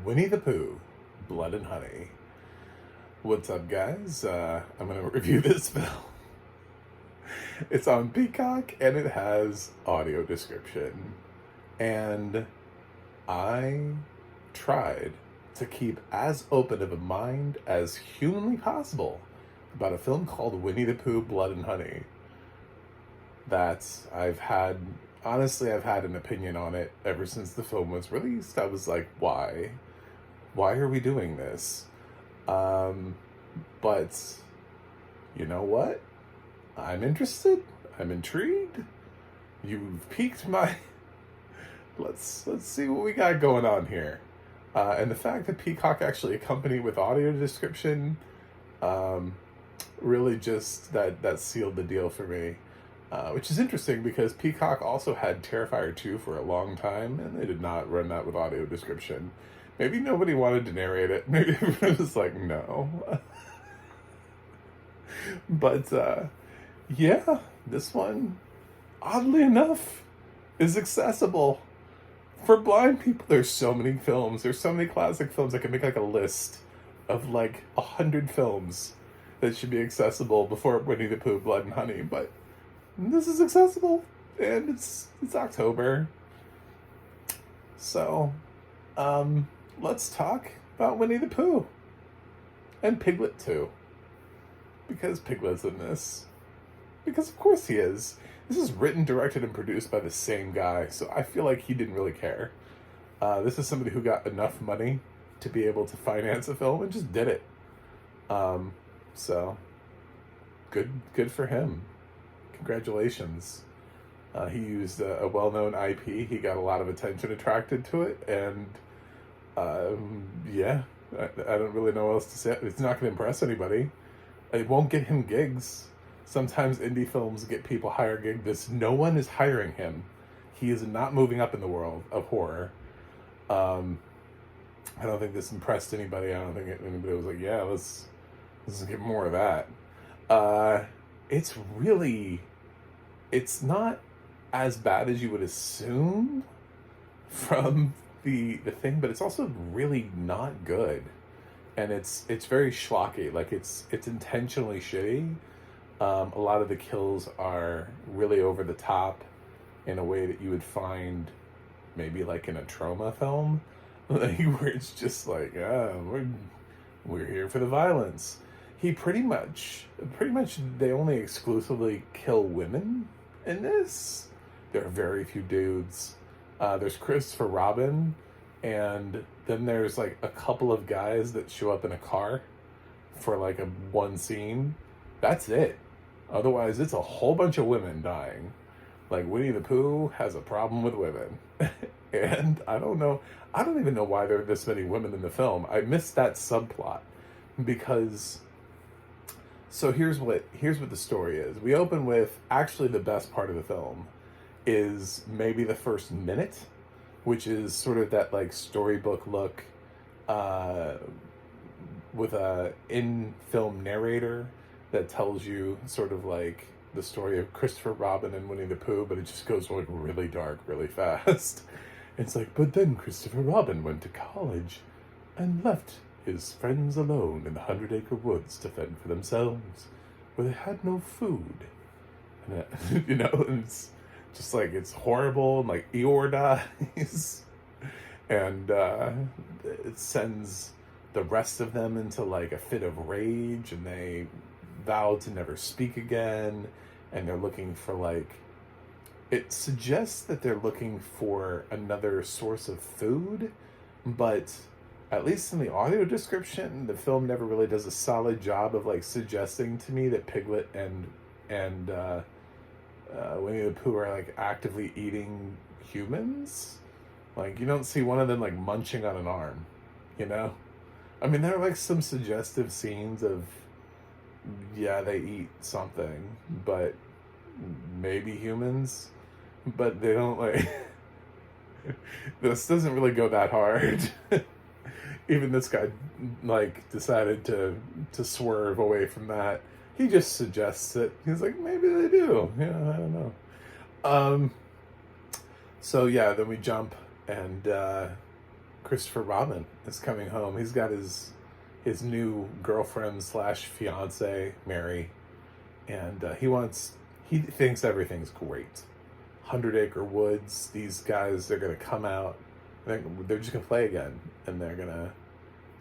Winnie the Pooh, Blood and Honey. What's up, guys? I'm going to review this film. It's on Peacock and it has audio description. And I tried to keep as open of a mind as humanly possible about a film called Winnie the Pooh, Blood and Honey. I've had an opinion on it ever since the film was released. I was like, why? Why are we doing this? But you know what? I'm interested. I'm intrigued. You've piqued my... Let's see what we got going on here. And the fact that Peacock actually accompanied with audio description, really just that sealed the deal for me. Which is interesting because Peacock also had Terrifier 2 for a long time, and they did not run that with audio description. Maybe nobody wanted to narrate it. Maybe everyone was like, no. But, yeah, this one, oddly enough, is accessible for blind people. There's so many films. There's so many classic films. I could make like a list of like 100 films that should be accessible before Winnie the Pooh, Blood and Honey, but this is accessible, and it's October. So, let's talk about Winnie the Pooh. And Piglet too. Because Piglet's in this. Because of course he is. This is written, directed, and produced by the same guy, so I feel like he didn't really care. This is somebody who got enough money to be able to finance a film and just did it. So, good for him. Congratulations. He used a well-known IP. He got a lot of attention attracted to it, and yeah, I don't really know what else to say. It's not going to impress anybody. It won't get him gigs. Sometimes indie films get people higher gigs. No one is hiring him. He is not moving up in the world of horror. I don't think this impressed anybody. I don't think anybody was like, yeah, let's get more of that. It's not as bad as you would assume from the thing, but it's also really not good. And it's very schlocky. Like, it's intentionally shitty. A lot of the kills are really over the top in a way that you would find maybe like in a trauma film, like, where it's just like, we're here for the violence. He pretty much they only exclusively kill women in this. There are very few dudes. There's Christopher Robin, and then there's like a couple of guys that show up in a car for like one scene. That's it. Otherwise, it's a whole bunch of women dying. Like, Winnie the Pooh has a problem with women. And I don't even know why there are this many women in the film. I missed that subplot because... So here's what the story is. We open with, actually the best part of the film is maybe the first minute, which is sort of that like storybook look with a in-film narrator that tells you sort of like the story of Christopher Robin and Winnie the Pooh, but it just goes like really dark really fast. It's like, but then Christopher Robin went to college and left his friends alone in the 100-acre woods to fend for themselves, where they had no food. And and it's just like, it's horrible, and like Eeyore dies. And it sends the rest of them into like a fit of rage, and they vow to never speak again, and they're looking for like... It suggests that they're looking for another source of food, but... At least in the audio description, the film never really does a solid job of like suggesting to me that Piglet and Winnie the Pooh are like actively eating humans. Like, you don't see one of them like munching on an arm, you know? I mean, there are like some suggestive scenes of, yeah, they eat something, but maybe humans, but they don't like... This doesn't really go that hard. Even this guy, like, decided to swerve away from that. He just suggests it. He's like, maybe they do. Yeah, I don't know. So yeah, then we jump, and Christopher Robin is coming home. He's got his new girlfriend slash fiance Mary, and he thinks everything's great. 100 Acre Woods. These guys, they're gonna come out. They're just gonna play again, and they're gonna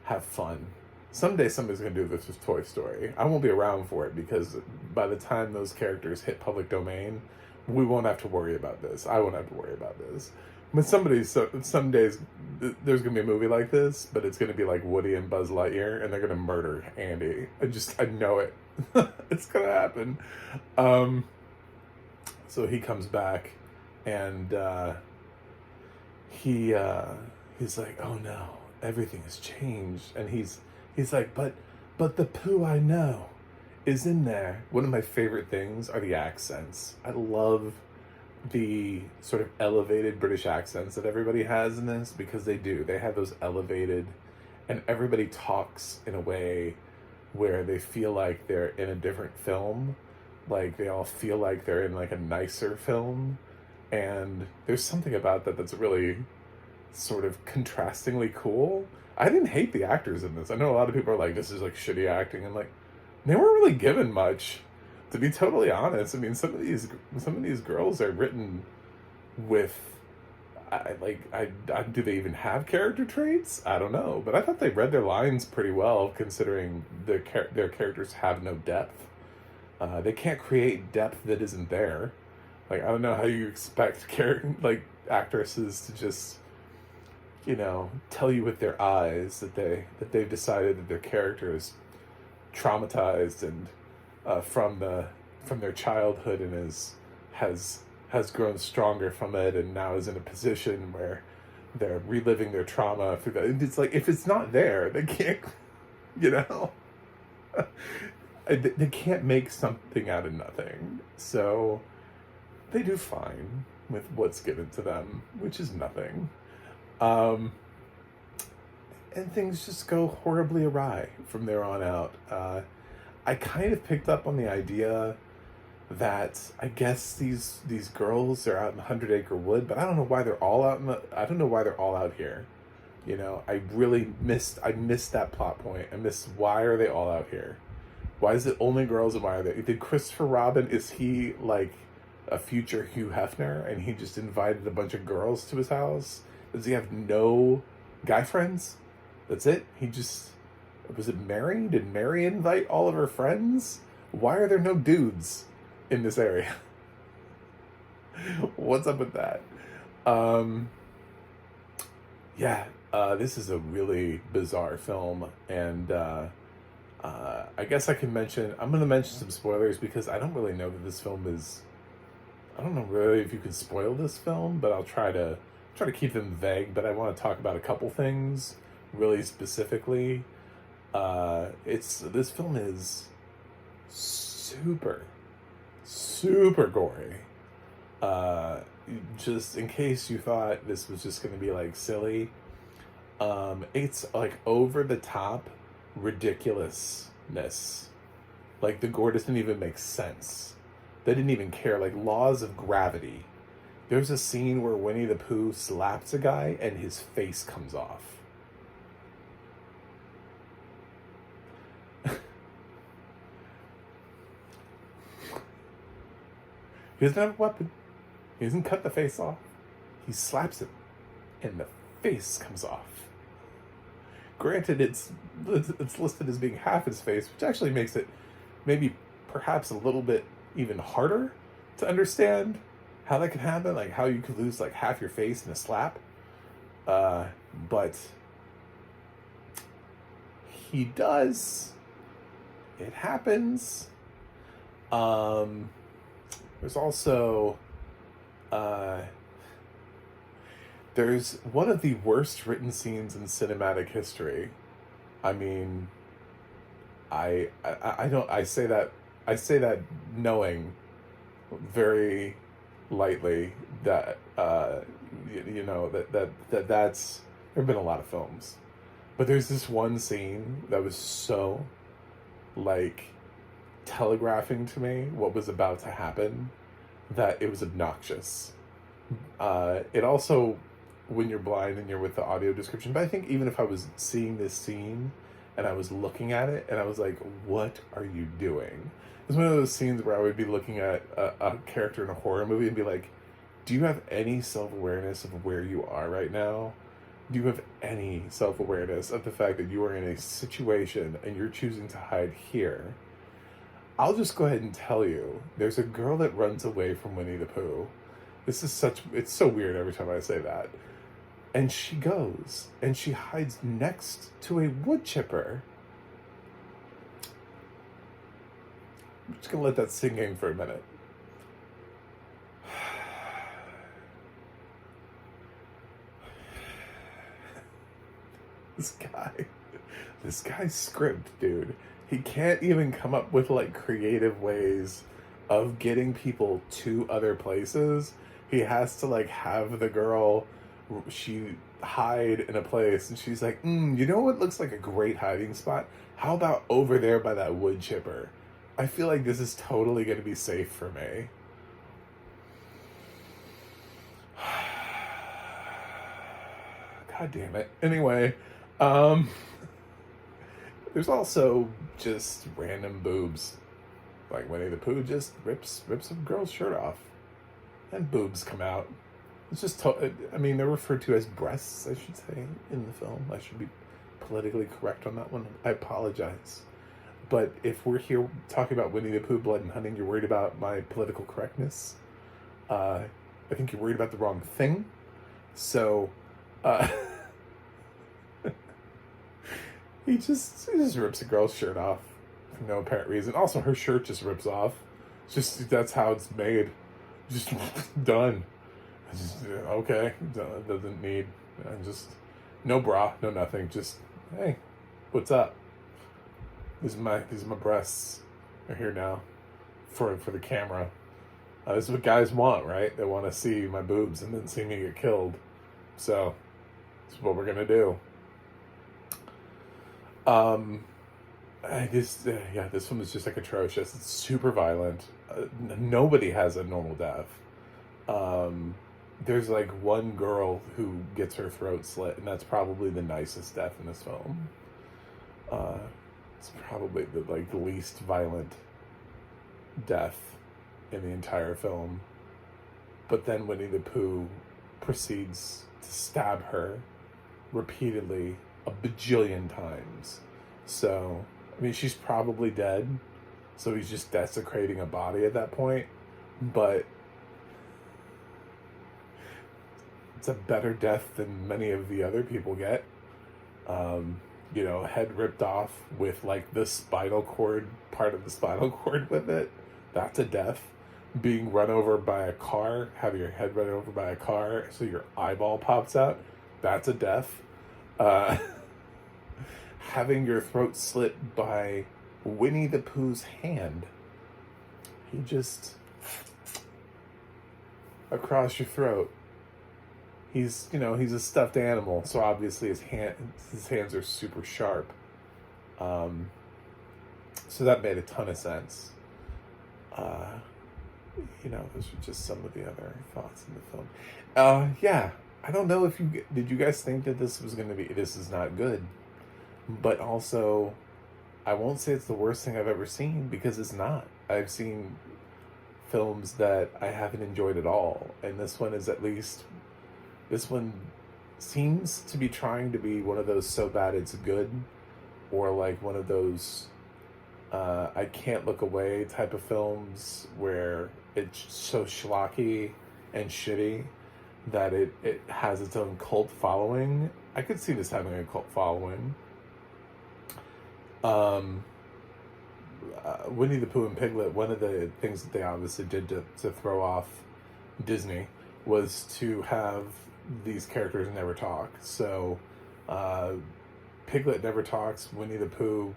have fun. Someday somebody's gonna do this with Toy Story. I won't be around for it because by the time those characters hit public domain, we won't have to worry about this. I won't have to worry about this. But some days there's gonna be a movie like this, but it's gonna be like Woody and Buzz Lightyear, and they're gonna murder Andy. I know it. It's gonna happen. So he comes back, and he's like, oh no, everything has changed, and he's like, but the Pooh I know is in there. One of my favorite things are the accents. I love the sort of elevated British accents that everybody has in this, because they do. They have those elevated, and everybody talks in a way where they feel like they're in a different film. Like, they all feel like they're in like a nicer film. And there's something about that that's really sort of contrastingly cool. I didn't hate the actors in this. I know a lot of people are like, this is like shitty acting, and like, they weren't really given much, to be totally honest. I mean, some of these girls are written with, do they even have character traits? I don't know, but I thought they read their lines pretty well, considering their characters have no depth. They can't create depth that isn't there. Like, I don't know how you expect actresses to just, tell you with their eyes that they've decided that their character is traumatized and from their childhood, and has grown stronger from it, and now is in a position where they're reliving their trauma through that. It's like, if it's not there, they can't, they can't make something out of nothing. So they do fine with what's given to them, which is nothing. And things just go horribly awry from there on out. I kind of picked up on the idea that I guess these girls are out in 100 Acre Wood, but I don't know why they're all out I don't know why they're all out here. I missed that plot point. I missed, why are they all out here? Why is it only girls, and why are they? Did Christopher Robin, is he like a future Hugh Hefner, and he just invited a bunch of girls to his house? Does he have no guy friends? That's it? Was it Mary? Did Mary invite all of her friends? Why are there no dudes in this area? What's up with that? This is a really bizarre film, and I guess I'm going to mention some spoilers, because I don't really know that this film is, I don't know really if you can spoil this film, but I'll try to keep them vague. But I want to talk about a couple things really specifically. This film is super, super gory. Just in case you thought this was just going to be like silly, it's like over the top ridiculousness. Like, the gore doesn't even make sense. They didn't even care. Like, laws of gravity. There's a scene where Winnie the Pooh slaps a guy and his face comes off. He doesn't have a weapon. He doesn't cut the face off. He slaps him and the face comes off. Granted, it's listed as being half his face, which actually makes it maybe perhaps a little bit even harder to understand how that could happen, like how you could lose like half your face in a slap. But he does. It happens. There's also there's one of the worst written scenes in cinematic history. I mean, I say that knowing very lightly that that's, there have been a lot of films, but there's this one scene that was so like telegraphing to me what was about to happen that it was obnoxious. It also when you're blind and you're with the audio description. But I think even if I was seeing this scene and I was looking at it and I was like, what are you doing? It's one of those scenes where I would be looking at a character in a horror movie and be like, do you have any self-awareness of where you are right now? Do you have any self-awareness of the fact that you are in a situation and you're choosing to hide here? I'll just go ahead and tell you, there's a girl that runs away from Winnie the Pooh. It's so weird every time I say that. And she goes and she hides next to a wood chipper. I'm just gonna let that sink in for a minute. This guy's script, dude. He can't even come up with like creative ways of getting people to other places. He has to like have the girl, she hide in a place and she's like, you know what looks like a great hiding spot? How about over there by that wood chipper? I feel like this is totally going to be safe for me. God damn it. Anyway, there's also just random boobs. Like Winnie the Pooh just rips a girl's shirt off. And boobs come out. It's just, they're referred to as breasts, I should say, in the film. I should be politically correct on that one. I apologize. But if we're here talking about Winnie the Pooh, blood and honey, you're worried about my political correctness. I think you're worried about the wrong thing. So, he just rips a girl's shirt off for no apparent reason. Also, her shirt just rips off. It's just, that's how it's made. Just done. Okay, doesn't need, just no bra, no nothing. Just, hey, what's up? These are my breasts. They're here now, for the camera. This is what guys want, right? They want to see my boobs and then see me get killed. So, this is what we're gonna do. This one is just like atrocious. It's super violent. Nobody has a normal death. There's like one girl who gets her throat slit, and that's probably the nicest death in this film. It's probably the least violent death in the entire film. But then Winnie the Pooh proceeds to stab her repeatedly a bajillion times. So, she's probably dead. So he's just desecrating a body at that point. But it's a better death than many of the other people get. Head ripped off with like the spinal cord, part of the spinal cord with it. That's a death. Being run over by a car, have your head run over by a car so your eyeball pops out. That's a death. Having your throat slit by Winnie the Pooh's hand. He just, across your throat. He's a stuffed animal, so obviously his hands are super sharp. So that made a ton of sense. Those are just some of the other thoughts in the film. I don't know if did you guys think that this is not good, but also, I won't say it's the worst thing I've ever seen, because it's not. I've seen films that I haven't enjoyed at all, and this one seems to be trying to be one of those so bad it's good, or like one of those I can't look away type of films where it's so schlocky and shitty that it has its own cult following. I could see this having a cult following. Winnie the Pooh and Piglet, one of the things that they obviously did to throw off Disney was to have these characters never talk. So Piglet never talks. Winnie the Pooh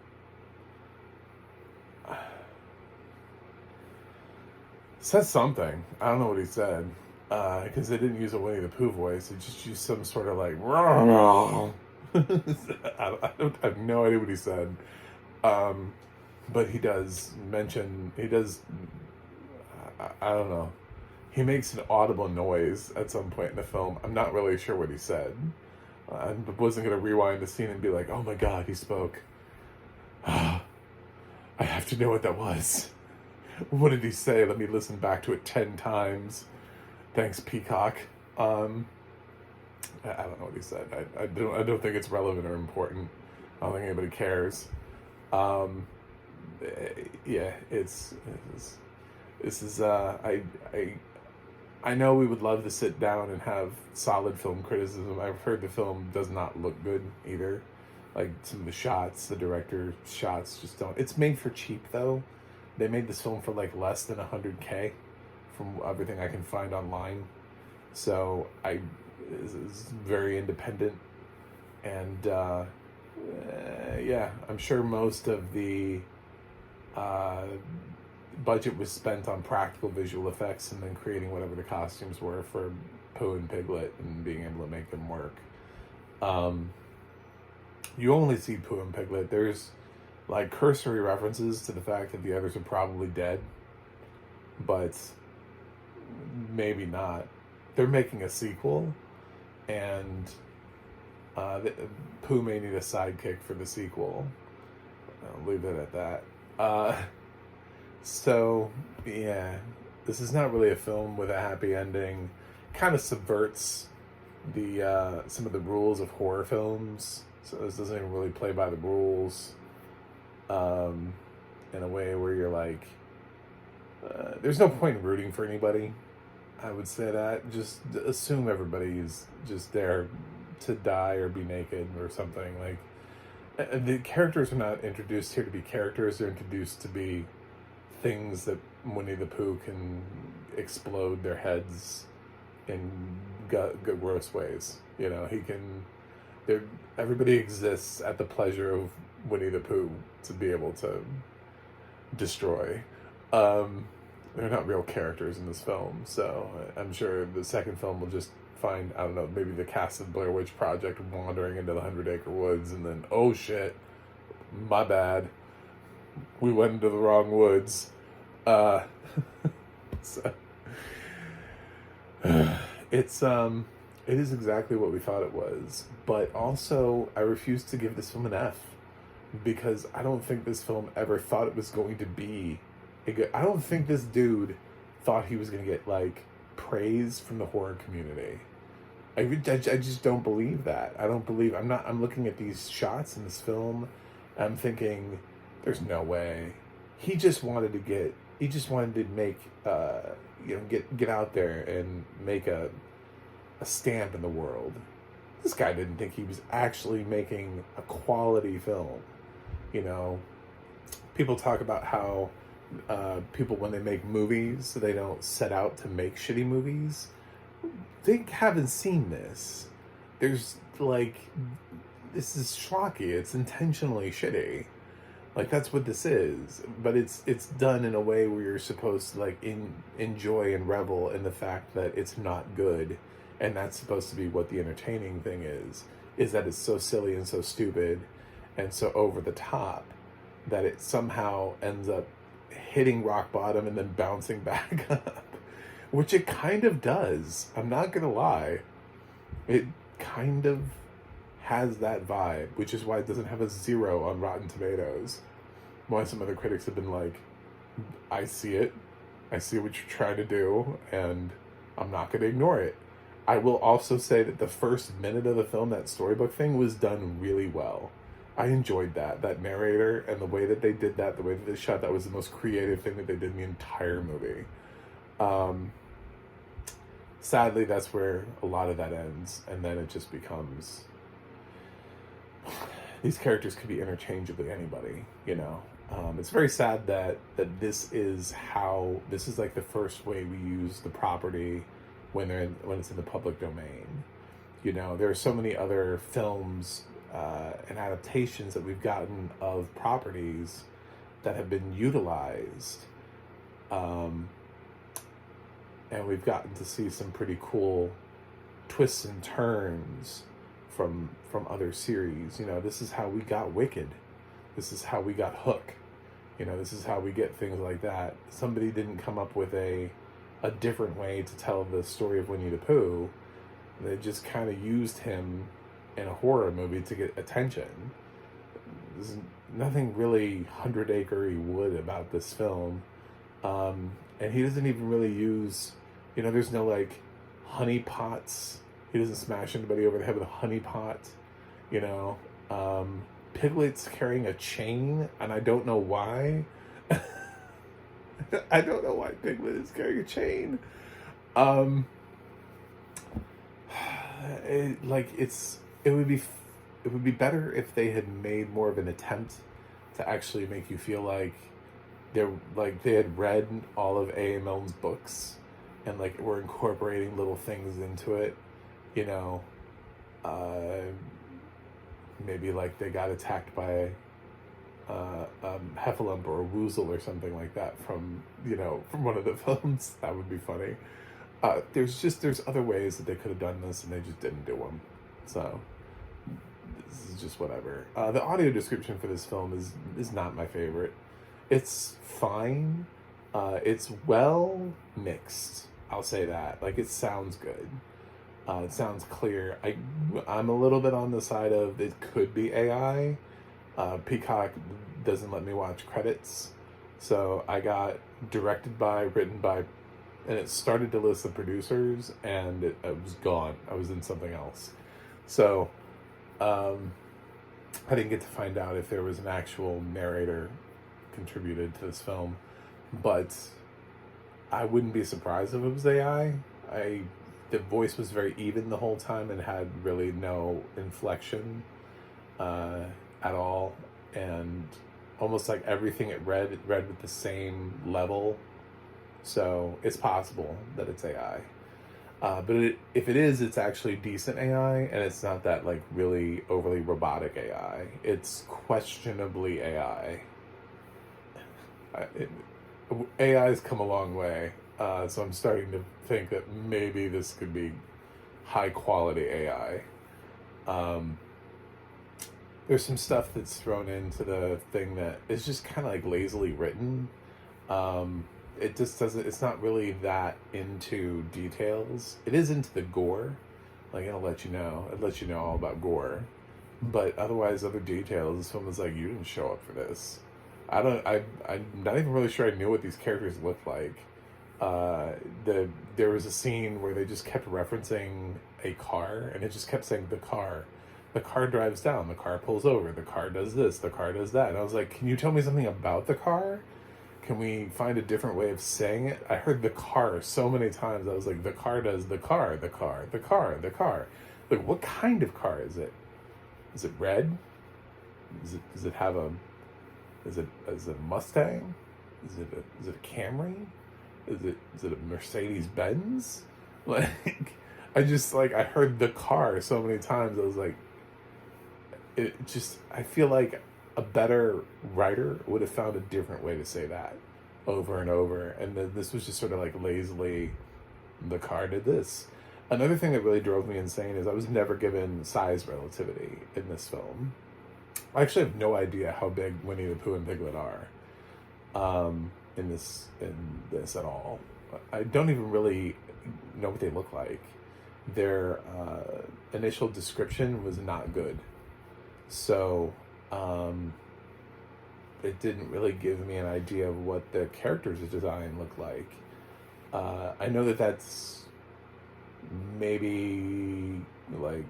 says something. I don't know what he said, because they didn't use a Winnie the Pooh voice. They just used some sort of like I have no idea what he said. But he does mention, I don't know. he makes an audible noise at some point in the film. I'm not really sure what he said. I wasn't going to rewind the scene and be like, oh my god, he spoke. I have to know what that was. What did he say? Let me listen back to it 10 times. Thanks, Peacock. I don't know what he said. I don't think it's relevant or important. I don't think anybody cares. Yeah, this is I know we would love to sit down and have solid film criticism. I've heard the film does not look good either. Like, some of the shots, the director's shots just don't. It's made for cheap, though. They made this film for like less than $100K from everything I can find online. So it's very independent. And yeah, I'm sure most of the budget was spent on practical visual effects and then creating whatever the costumes were for Pooh and Piglet and being able to make them work. You only see Pooh and Piglet. There's like cursory references to the fact that the others are probably dead, but maybe not. They're making a sequel, and Pooh may need a sidekick for the sequel. I'll leave it at that. So, yeah, this is not really a film with a happy ending. Kind of subverts the some of the rules of horror films. So this doesn't even really play by the rules in a way where you're like, there's no point in rooting for anybody. I would say that. Just assume everybody's just there to die or be naked or something. Like, the characters are not introduced here to be characters. They're introduced to be things that Winnie the Pooh can explode their heads in gross ways. You know, he can... everybody exists at the pleasure of Winnie the Pooh to be able to destroy. They're not real characters in this film, so I'm sure the second film will just find, I don't know, maybe the cast of Blair Witch Project wandering into the 100-acre woods, and then, oh shit, my bad, we went into the wrong woods. So, it is exactly what we thought it was, but also I refuse to give this film an F, because I don't think this film ever thought it was going to be a good... I don't think this dude thought he was going to get, like, praise from the horror community. I just don't believe that. I'm looking at these shots in this film, and I'm thinking, there's no way. He just wanted to make, get out there and make a stamp in the world. This guy didn't think he was actually making a quality film. You know, people talk about how people, when they make movies, they don't set out to make shitty movies. They haven't seen this. This is schlocky. It's intentionally shitty. Like, that's what this is. But it's done in a way where you're supposed to, like, enjoy and revel in the fact that it's not good. And that's supposed to be what the entertaining thing is that it's so silly and so stupid and so over the top that it somehow ends up hitting rock bottom and then bouncing back up, which it kind of does. I'm not gonna lie. It kind of has that vibe, which is why it doesn't have a 0 on Rotten Tomatoes. Why some other critics have been like, I see it. I see what you're trying to do, and I'm not gonna ignore it. I will also say that the first minute of the film, that storybook thing, was done really well. I enjoyed that narrator, and the way that they did that, the way that they shot that, was the most creative thing that they did in the entire movie. Sadly, that's where a lot of that ends, and then it just becomes... These characters could be interchangeably anybody, you know? It's very sad that this is like the first way we use the property when it's in the public domain. You know, there are so many other films and adaptations that we've gotten of properties that have been utilized, and we've gotten to see some pretty cool twists and turns from other series. You know, this is how we got Wicked. This is how we got Hook. You know, this is how we get things like that. Somebody didn't come up with a a different way to tell the story of Winnie the Pooh. They just kind of used him in a horror movie to get attention. There's nothing really 100-acre wood about this film. And he doesn't even really use, there's no like honey pots. He doesn't smash anybody over the head with a honey pot, Piglet's carrying a chain, and I don't know why. I don't know why Piglet is carrying a chain. It would be better if they had made more of an attempt to actually make you feel like they had read all of A. Milne's books and like were incorporating little things into it, maybe like they got attacked by Heffalump or a Woozle or something like that from one of the films. That would be funny. There's other ways that they could have done this, and they just didn't do them. So this is just whatever. The audio description for this film is not my favorite. It's fine. It's well mixed. I'll say that. Like, it sounds good. It sounds clear. I'm a little bit on the side of it could be AI. Peacock doesn't let me watch credits, so I got directed by, written by, and it started to list the producers, and it was gone. I was in something else. So I didn't get to find out if there was an actual narrator contributed to this film, but I wouldn't be surprised if it was AI. The voice was very even the whole time and had really no inflection at all, and almost like everything it read with the same level. So it's possible that it's AI. But if it is, it's actually decent AI, and it's not that like really overly robotic AI. It's questionably AI. AI's come a long way, so I'm starting to think that maybe this could be high quality AI. There's some stuff that's thrown into the thing that is just kind of like lazily written. It just doesn't, it's not really that into details. It is into the gore. Like, it lets you know all about gore. But otherwise, other details, this film is like, you didn't show up for this. I'm not even really sure I knew what these characters looked like. There was a scene where they just kept referencing a car, and it just kept saying the car. The car drives down, the car pulls over, the car does this, the car does that. And I was like, can you tell me something about the car? Can we find a different way of saying it? I heard the car so many times. I was like, the car does the car, the car, the car, the car. Like, what kind of car is it? Is it red? Does it have a... Is it a Mustang? Is it a Camry? Is it a Mercedes Benz? Like, I heard the car so many times. I was like, I feel like a better writer would have found a different way to say that over and over. And then this was just sort of like lazily, the car did this. Another thing that really drove me insane is I was never given size relativity in this film. I actually have no idea how big Winnie the Pooh and Piglet are in this at all. I don't even really know what they look like. Their initial description was not good. So it didn't really give me an idea of what the characters' design looked like. I know that's maybe like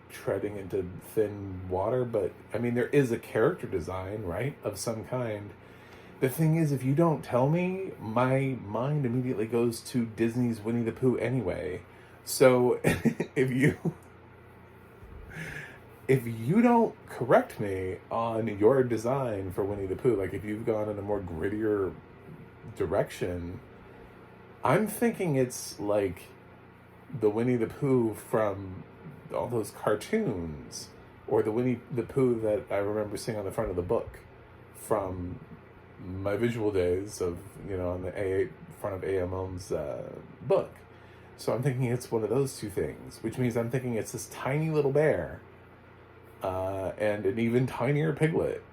treading into thin water, but I mean, there is a character design, right, of some kind. The thing is, if you don't tell me, my mind immediately goes to Disney's Winnie the Pooh anyway. So if you don't correct me on your design for Winnie the Pooh, like if you've gone in a more grittier direction, I'm thinking it's like the Winnie the Pooh from all those cartoons, or the Winnie the Pooh that I remember seeing on the front of the book from my visual days of, on the front of A.M. Milne's book. So I'm thinking it's one of those two things, which means I'm thinking it's this tiny little bear and an even tinier piglet.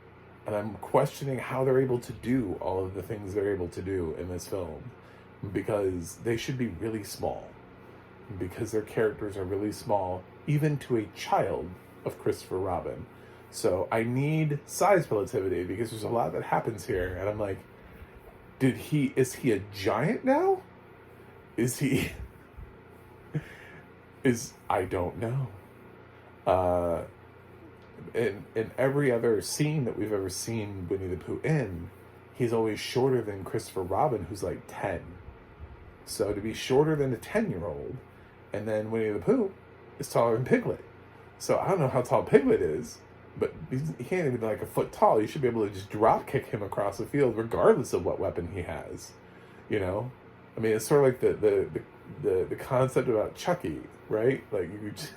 And I'm questioning how they're able to do all of the things they're able to do in this film. because they should be really small, because their characters are really small, even to a child of Christopher Robin. So I need size relativity, because there's a lot that happens here, and I'm like, is he a giant now? Is he, I don't know. In every other scene that we've ever seen Winnie the Pooh in, he's always shorter than Christopher Robin, who's like 10. So to be shorter than a 10-year-old, and then Winnie the Pooh is taller than Piglet. So I don't know how tall Piglet is, but he can't even be like a foot tall. You should be able to just drop kick him across the field regardless of what weapon he has. You know? I mean, it's sort of like the concept about Chucky, right? Like, you just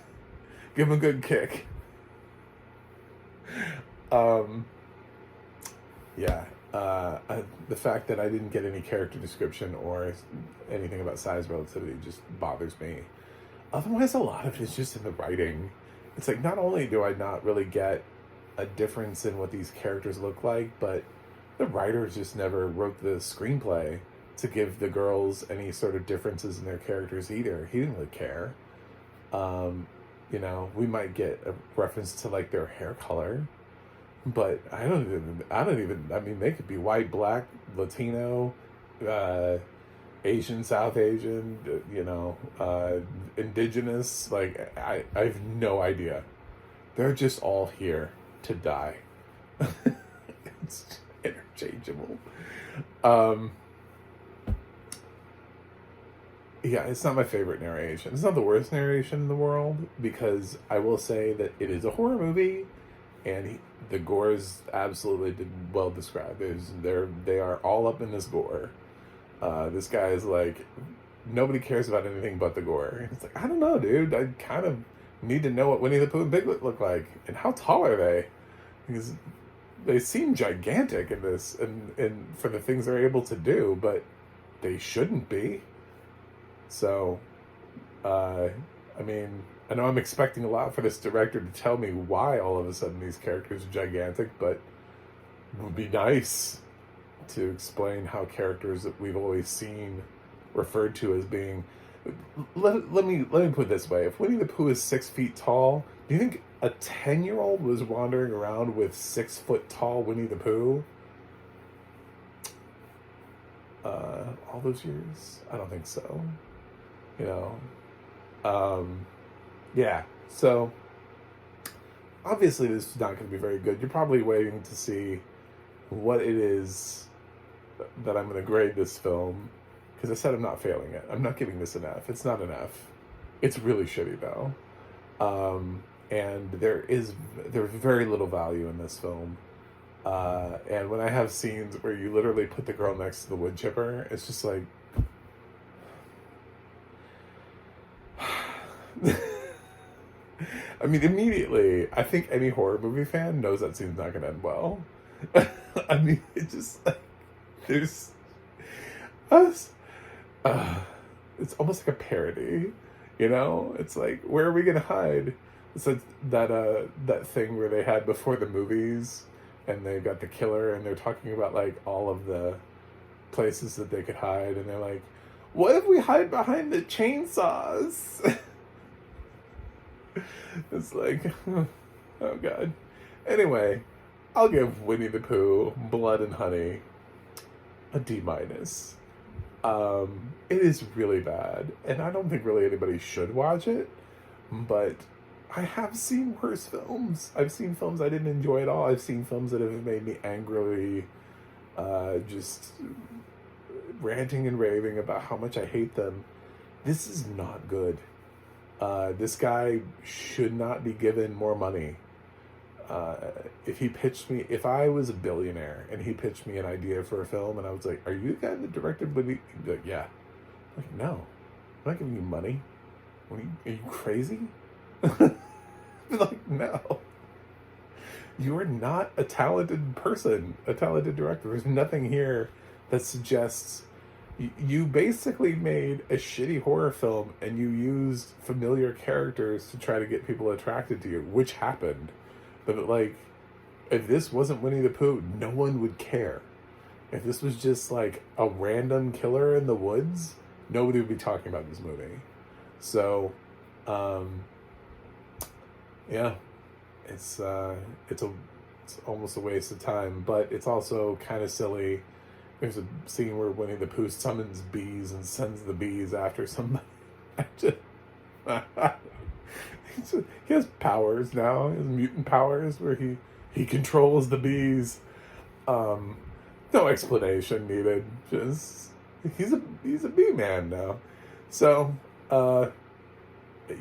give him a good kick. The fact that I didn't get any character description or anything about size relativity just bothers me. Otherwise, a lot of it is just in the writing. It's like, not only do I not really get a difference in what these characters look like, but the writers just never wrote the screenplay to give the girls any sort of differences in their characters either. He didn't really care. We might get a reference to like their hair color, but I mean, they could be white, black, Latino, Asian, South Asian, indigenous. Like, I have no idea. They're just all here to die. It's interchangeable. Yeah, it's not my favorite narration. It's not the worst narration in the world, because I will say that it is a horror movie, and the gore is absolutely well described. They are all up in this gore. This guy is like, nobody cares about anything but the gore. It's like, I don't know, dude. I kind of need to know what Winnie the Pooh and Piglet look like, and how tall are they? Because they seem gigantic in this, and for the things they're able to do, but they shouldn't be. So, I mean, I know I'm expecting a lot for this director to tell me why all of a sudden these characters are gigantic, but it would be nice to explain how characters that we've always seen referred to as being... Let me put it this way. If Winnie the Pooh is 6 feet tall, do you think a 10-year-old was wandering around with 6 foot tall Winnie the Pooh? All those years? I don't think so. Yeah, so obviously this is not going to be very good. You're probably waiting to see what it is that I'm going to grade this film, because I said I'm not failing it. I'm not giving this an F. It's not an F. It's really shitty, though. And there's very little value in this film. And when I have scenes where you literally put the girl next to the wood chipper, it's just like... I mean, immediately, I think any horror movie fan knows that scene's not going to end well. I mean, it just, like, there's us. It's almost like a parody, It's like, where are we going to hide? It's like that thing where they had before the movies, and they've got the killer, and they're talking about, like, all of the places that they could hide, and they're like, what if we hide behind the chainsaws? It's like, oh God. Anyway, I'll give Winnie the Pooh, Blood and Honey, a D-. It is really bad, and I don't think really anybody should watch it, but I have seen worse films. I've seen films I didn't enjoy at all. I've seen films that have made me angrily just ranting and raving about how much I hate them. This is not good. This guy should not be given more money. If I was a billionaire and he pitched me an idea for a film and I was like, are you the guy that directed Winnie? He'd be like, yeah. I'm like, no, I'm not giving you money. Are you crazy? Like, no. You are not a talented person, a talented director. There's nothing here that suggests... You basically made a shitty horror film and you used familiar characters to try to get people attracted to you, which happened. But, like, if this wasn't Winnie the Pooh, no one would care. If this was just like a random killer in the woods, nobody would be talking about this movie. So, um, yeah, it's it's almost a waste of time, but it's also kind of silly. There's a scene where Winnie the Pooh summons bees and sends the bees after somebody. I just, he has powers now. He has mutant powers where he controls the bees. No explanation needed. Just he's a bee man now. So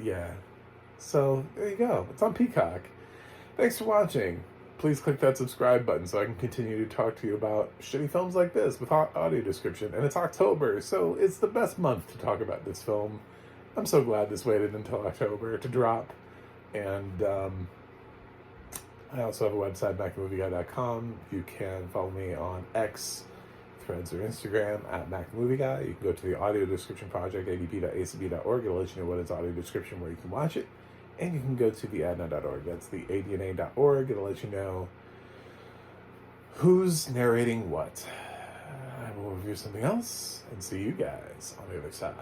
yeah. So there you go. It's on Peacock. Thanks for watching. Please click that subscribe button so I can continue to talk to you about shitty films like this with audio description. And it's October, so it's the best month to talk about this film. I'm so glad this waited until October to drop. And I also have a website, macmovieguyy.com. You can follow me on X, Threads, or Instagram at macmovieguy. You can go to the audio description project, adp.acb.org. It'll let you know what is audio description, where you can watch it. And you can go to the ADNA.org. That's the ADNA.org. It'll let you know who's narrating what. I will review something else and see you guys on the other side.